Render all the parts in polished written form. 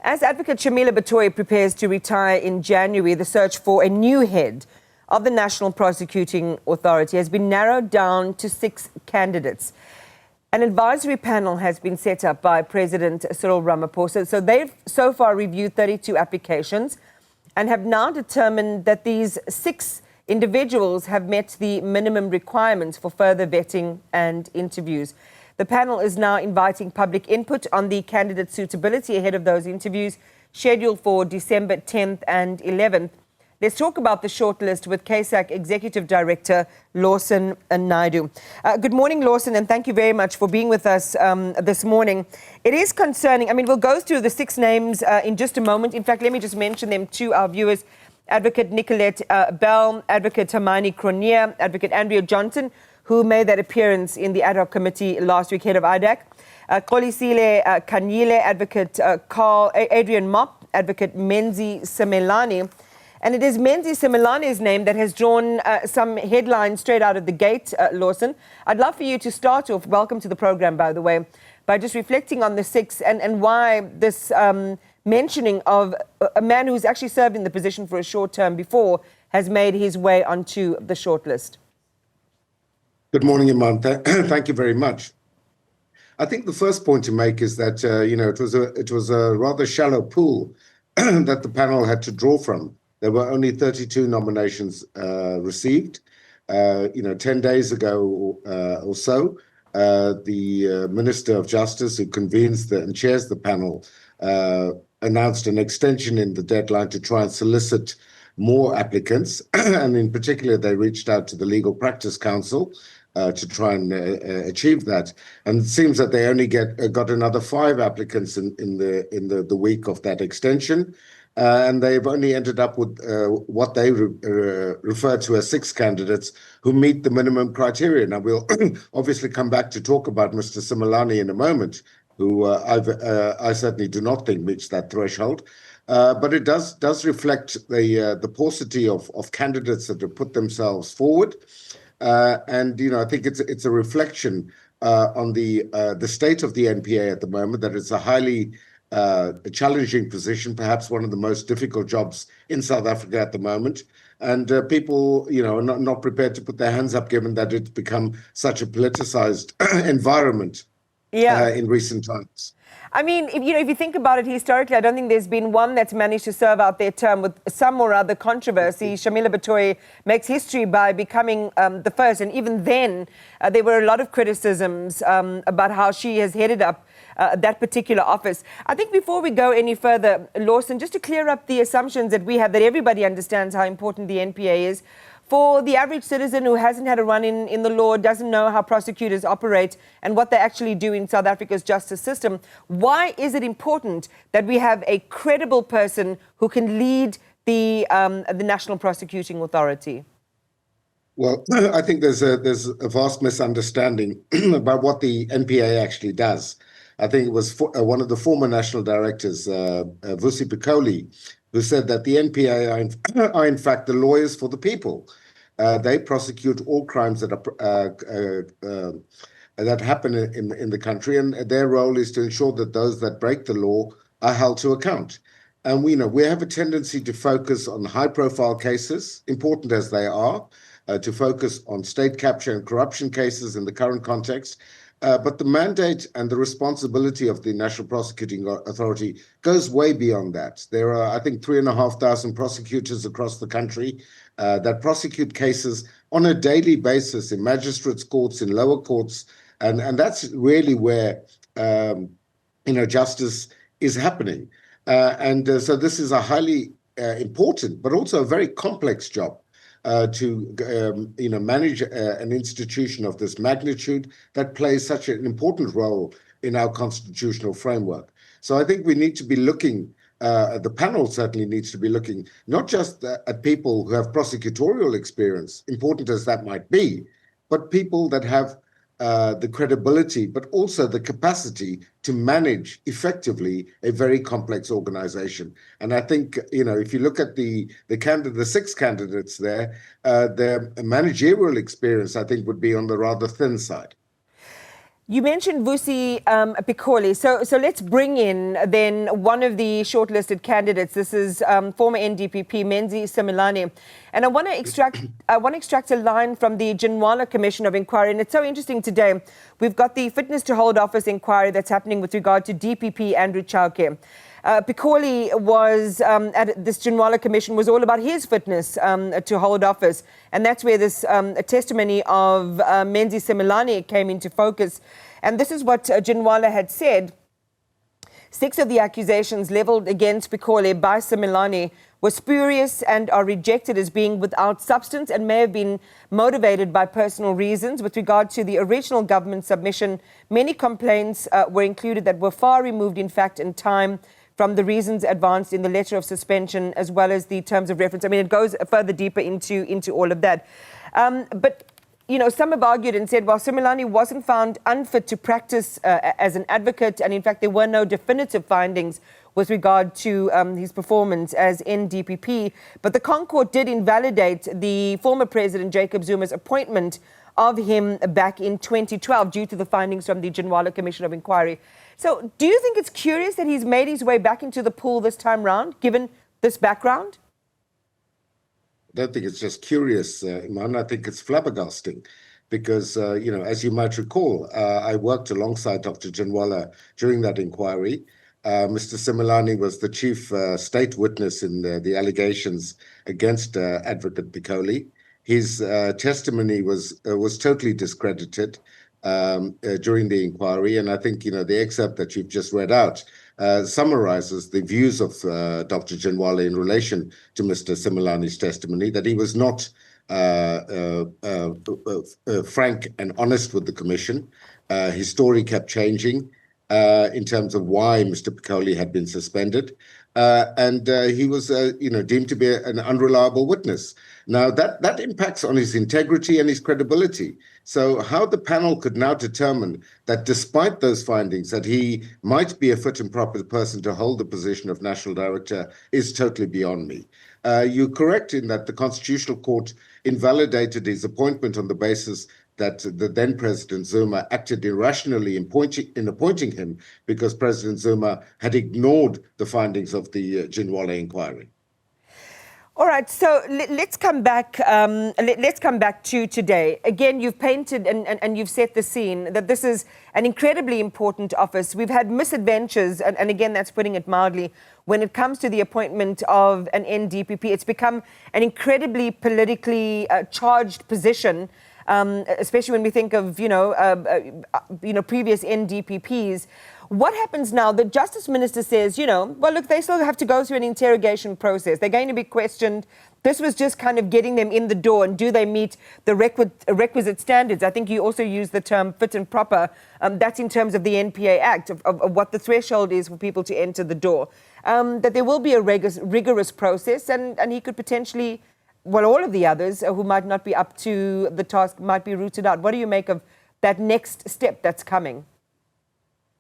As Advocate Shamila Batohi prepares to retire in January, the search for a new head of the National Prosecuting Authority has been narrowed down to 6 candidates. An advisory panel has been set up by President Cyril Ramaphosa. So they've so far reviewed 32 applications and have now determined that these 6 individuals have met the minimum requirements for further vetting and interviews. The panel is now inviting public input on the candidate suitability ahead of those interviews scheduled for December 10th and 11th. Let's talk about the shortlist with CASAC Executive Director Lawson and Naidoo. Good morning, Lawson, and thank you very much for being with us this morning. It is concerning. I mean, we'll go through the 6 names in just a moment. In fact, let me just mention them to our viewers. Advocate Nicolette Bell, Advocate Hermione Cronje, Advocate Andrea Johnson, who made that appearance in the ad hoc committee last week, head of IDAC. Xolisile Kanyile, Advocate Adrian Mop, Advocate Menzi Simelane. And it is Menzi Simelane's name that has drawn some headlines straight out of the gate, Lawson. I'd love for you to start off, welcome to the program, by the way, by just reflecting on the 6 and why this mentioning of a man who's actually served in the position for a short term before has made his way onto the shortlist. Good morning, Iman. Thank you very much. I think the first point to make is that it was a rather shallow pool that the panel had to draw from. There were only 32 nominations received. 10 days ago or so, the Minister of Justice, who convenes and chairs the panel, announced an extension in the deadline to try and solicit more applicants. And in particular, they reached out to the Legal Practice Council to try and achieve that. And it seems that they only got another 5 applicants in the week of that extension. And they've only ended up with what they refer to as 6 candidates who meet the minimum criteria. Now, we'll obviously come back to talk about Mr. Simelane in a moment, who I certainly do not think meets that threshold. But it does reflect the paucity of candidates that have put themselves forward. And I think it's a reflection on the state of the NPA at the moment, that it's a highly challenging position, perhaps one of the most difficult jobs in South Africa at the moment. And people, are not prepared to put their hands up, given that it's become such a politicized environment in recent times. I mean, if you think about it historically, I don't think there's been one that's managed to serve out their term with some or other controversy. Shamila Batohi makes history by becoming the first. And even then, there were a lot of criticisms about how she has headed up that particular office. I think before we go any further, Lawson, just to clear up the assumptions that we have, that everybody understands how important the NPA is, for the average citizen who hasn't had a run in the law, doesn't know how prosecutors operate and what they actually do in South Africa's justice system, why is it important that we have a credible person who can lead the National Prosecuting Authority? Well, I think there's a vast misunderstanding about what the NPA actually does. I think it was one of the former national directors, Vusi Pikoli, who said that the NPA are in fact the lawyers for the people. They prosecute all crimes that happen in the country, and their role is to ensure that those that break the law are held to account. And we have a tendency to focus on high-profile cases, important as they are, to focus on state capture and corruption cases in the current context. But the mandate and the responsibility of the National Prosecuting Authority goes way beyond that. There are, I think, 3,500 prosecutors across the country that prosecute cases on a daily basis in magistrates' courts, in lower courts, and that's really where justice is happening. So this is a highly important, but also a very complex job. To manage an institution of this magnitude that plays such an important role in our constitutional framework. So I think we need to be looking, the panel certainly needs to be looking, not just at people who have prosecutorial experience, important as that might be, but people that have the credibility, but also the capacity to manage effectively a very complex organization. And I think, if you look at the 6 candidates there, their managerial experience, I think, would be on the rather thin side. You mentioned Vusi Pikoli, so let's bring in then one of the shortlisted candidates. This is former NDPP Menzi Simelane, and I want to extract a line from the Ginwala Commission of Inquiry, and it's so interesting today. We've got the fitness to hold office inquiry that's happening with regard to DPP Andrew Chauke. Pikoli was at this Ginwala Commission was all about his fitness to hold office, and that's where this testimony of Menzi Simelane came into focus. And this is what Ginwala had said. 6 of the accusations leveled against Pikoli by Simelane were spurious and are rejected as being without substance and may have been motivated by personal reasons. With regard to the original government submission, many complaints were included that were far removed in fact and time from the reasons advanced in the letter of suspension as well as the terms of reference. I mean, it goes further deeper into all of that. But you know, some have argued and said, well, Simelane wasn't found unfit to practice as an advocate, and in fact, there were no definitive findings with regard to his performance as NDPP. But the Concourt did invalidate the former President Jacob Zuma's appointment of him back in 2012 due to the findings from the Ginwala Commission of Inquiry. So do you think it's curious that he's made his way back into the pool this time round, given this background? I don't think it's just curious, Iman. I think it's flabbergasting because, you know, as you might recall, I worked alongside Dr. Ginwala during that inquiry. Mr. Simelane was the chief state witness in the allegations against Advocate Pikoli. His testimony was totally discredited during the inquiry, and I think, you know, the excerpt that you've just read out summarizes the views of Dr. Ginwala in relation to Mr. Simelane's testimony, that he was not frank and honest with the commission. His story kept changing in terms of why Mr. Pikoli had been suspended, and he was, you know, deemed to be an unreliable witness. Now, that impacts on his integrity and his credibility. So how the panel could now determine that despite those findings that he might be a fit and proper person to hold the position of National Director is totally beyond me. You're correct in that the Constitutional Court invalidated his appointment on the basis that the then President Zuma acted irrationally in appointing him because President Zuma had ignored the findings of the Ginwala inquiry. All right, so let's come back. Let's come back to today. Again, you've painted and you've set the scene that this is an incredibly important office. We've had misadventures, and again, that's putting it mildly. When it comes to the appointment of an NDPP, it's become an incredibly politically charged position, especially when we think of previous NDPPs. What happens now? The Justice Minister says, well, look, they still have to go through an interrogation process. They're going to be questioned. This was just kind of getting them in the door, and do they meet the requisite standards? I think you also use the term fit and proper. That's in terms of the NPA Act, of what the threshold is for people to enter the door. That there will be a rigorous process, and he could potentially, well, all of the others who might not be up to the task might be rooted out. What do you make of that next step that's coming?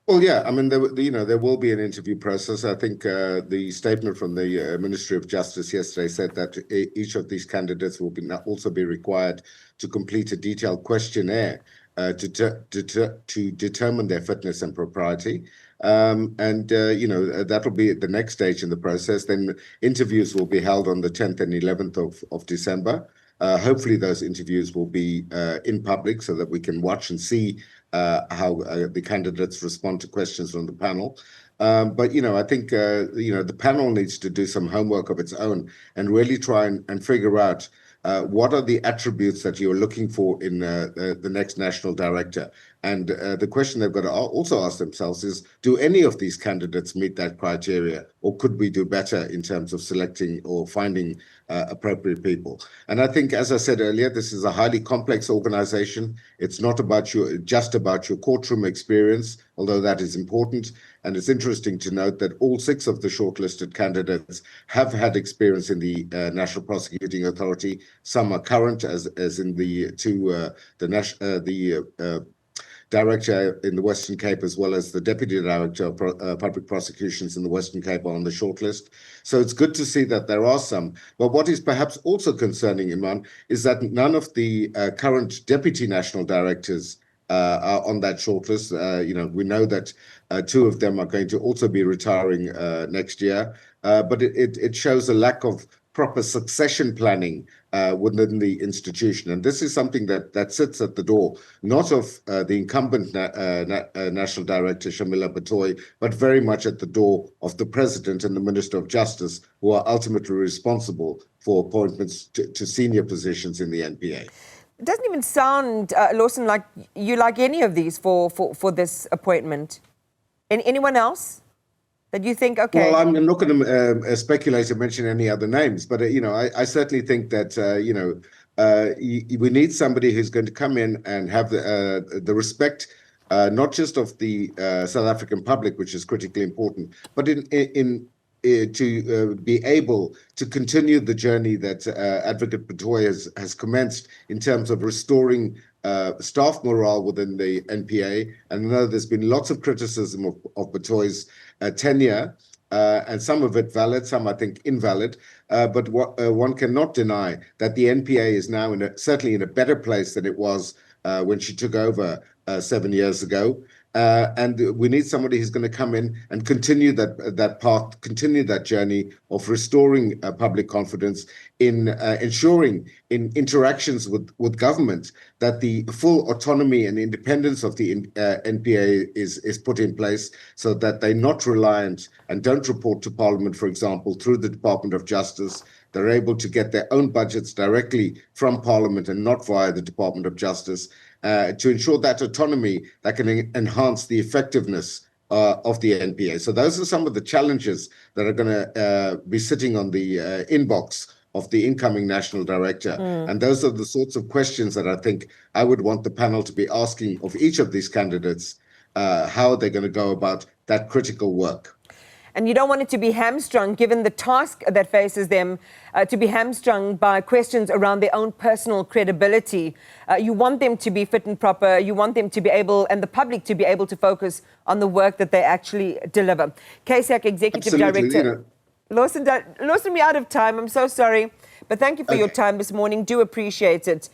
Well, yeah, I mean, there will be an interview process. I think the statement from the Ministry of Justice yesterday said that each of these candidates will also be required to complete a detailed questionnaire to determine their fitness and propriety. That will be at the next stage in the process. Then interviews will be held on the 10th and 11th of December. Hopefully those interviews will be in public so that we can watch and see how the candidates respond to questions from the panel. But I think, the panel needs to do some homework of its own and really try and figure out what are the attributes that you're looking for in the next national director. And the question they've got to also ask themselves is, do any of these candidates meet that criteria, or could we do better in terms of selecting or finding appropriate people? And I think, as I said earlier, this is a highly complex organization. It's not just about your courtroom experience, although that is important. And it's interesting to note that all 6 of the shortlisted candidates have had experience in the National Prosecuting Authority. Some are current, as in the Director in the Western Cape, as well as the Deputy Director of Public Prosecutions in the Western Cape are on the shortlist. So it's good to see that there are some. But what is perhaps also concerning, Iman, is that none of the current Deputy National Directors are on that shortlist. We know that two of them are going to also be retiring next year, but it shows a lack of proper succession planning within the institution. And this is something that sits at the door, not of the incumbent National Director, Shamila Batohi, but very much at the door of the President and the Minister of Justice, who are ultimately responsible for appointments to senior positions in the NPA. It doesn't even sound, Lawson, like you like any of these for this appointment. Anyone else that you think, okay? Well, I'm not going to speculate or mention any other names, but, I certainly think that, we need somebody who's going to come in and have the respect, not just of the South African public, which is critically important, but to be able to continue the journey that Advocate Batohi has commenced in terms of restoring staff morale within the NPA. And I know there's been lots of criticism of Batohi's tenure, and some of it valid, some I think invalid. But one cannot deny that the NPA is now certainly in a better place than it was when she took over 7 years ago. And we need somebody who's going to come in and continue that path, continue that journey of restoring public confidence in ensuring in interactions with government that the full autonomy and independence of the NPA is put in place, so that they're not reliant and don't report to Parliament, for example, through the Department of Justice. They're able to get their own budgets directly from Parliament and not via the Department of Justice, to ensure that autonomy that can enhance the effectiveness of the NPA. So those are some of the challenges that are going to be sitting on the inbox of the incoming National Director. And those are the sorts of questions that I think I would want the panel to be asking of each of these candidates, how they're going to go about that critical work. And you don't want it to be hamstrung, given the task that faces them, to be hamstrung by questions around their own personal credibility. You want them to be fit and proper. You want them to be able, and the public to be able to focus on the work that they actually deliver. CASAC Executive Director. Lawson, we're out of time. I'm so sorry. But thank you for your time this morning. Do appreciate it.